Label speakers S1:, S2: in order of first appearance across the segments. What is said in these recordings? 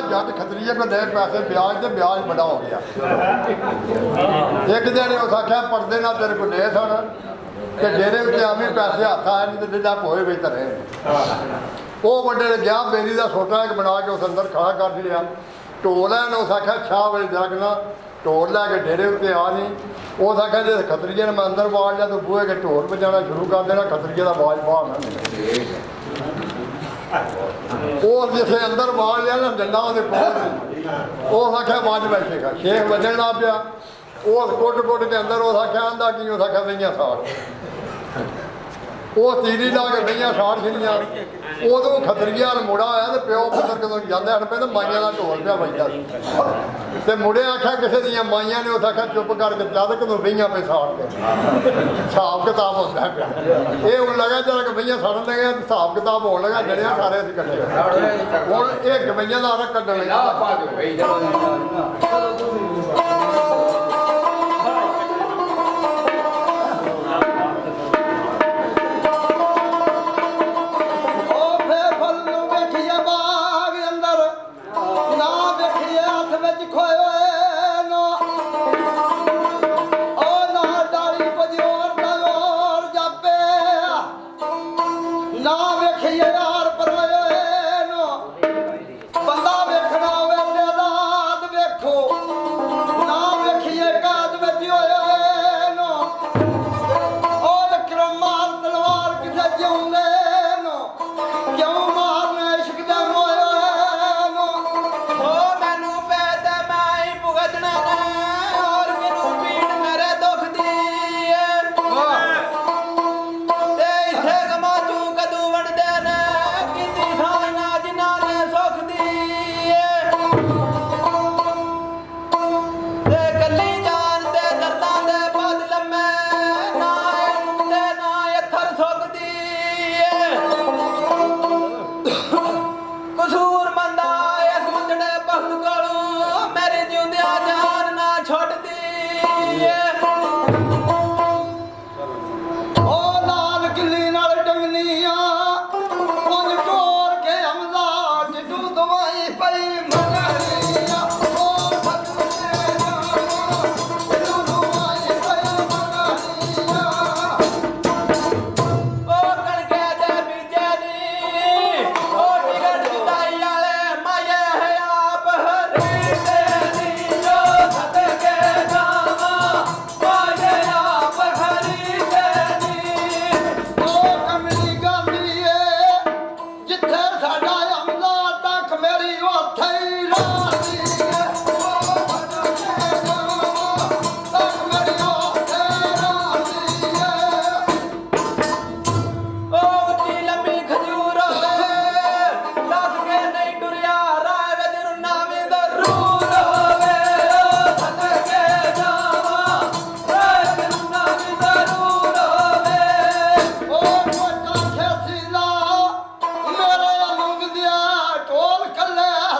S1: जट खतरीए को दे पैसे ब्याज तो ब्याज बड़ा हो गया। एक दिन उस आख्या पढ़ते ना तेरे को दे सन तो डेरे उत्ते आवी पैसे हथ आए नहीं तो जिदा पोए भी धरे वो बड़े ने गया बेरी का छोटा एक बना के उस अंदर खड़ा कर लिया। ढोल है उस आख्या छाह बजे जगना ढोल लैके डेरे उत्ते आ नहीं उस आख्या जो खतरीए ने मैं अंदर वाड़ लिया तो बूहे के ढोल बजाना शुरू कर देना खतरीए का आवाज बाहर ना मिले। उस जिसे अंदर वाड़ लिया ना डंडा उन्हें पहुँच उस आख्या बज बैठेगा शेख बजन ला पिया उस कुट कुट के अंदर उस आख्या आंदा कि उस आख्या बइयां साड़ वो तीरी ला के बइयां साड़ छड़ियां उदों खतरीआ मुड़ा आया तो प्यो पुत्र कदों जाते हट पे तो माइया का ढोल पिया बजदा तो मुड़े आख्या किसी दियां माइया ने उस आख्या चुप करके जद कदों बइयां पे साड़ के हिसाब किताब होता पिया ये हूँ लगा जरा गवैया सड़न लगे हिसाब किताब हो लगा जड़िया सारे असीं कट्ठे हुण ये गवैया का अरक कड्डण लगा।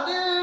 S2: दी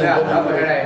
S2: ਹੱਥਾਂ ਬਹਿਣਾ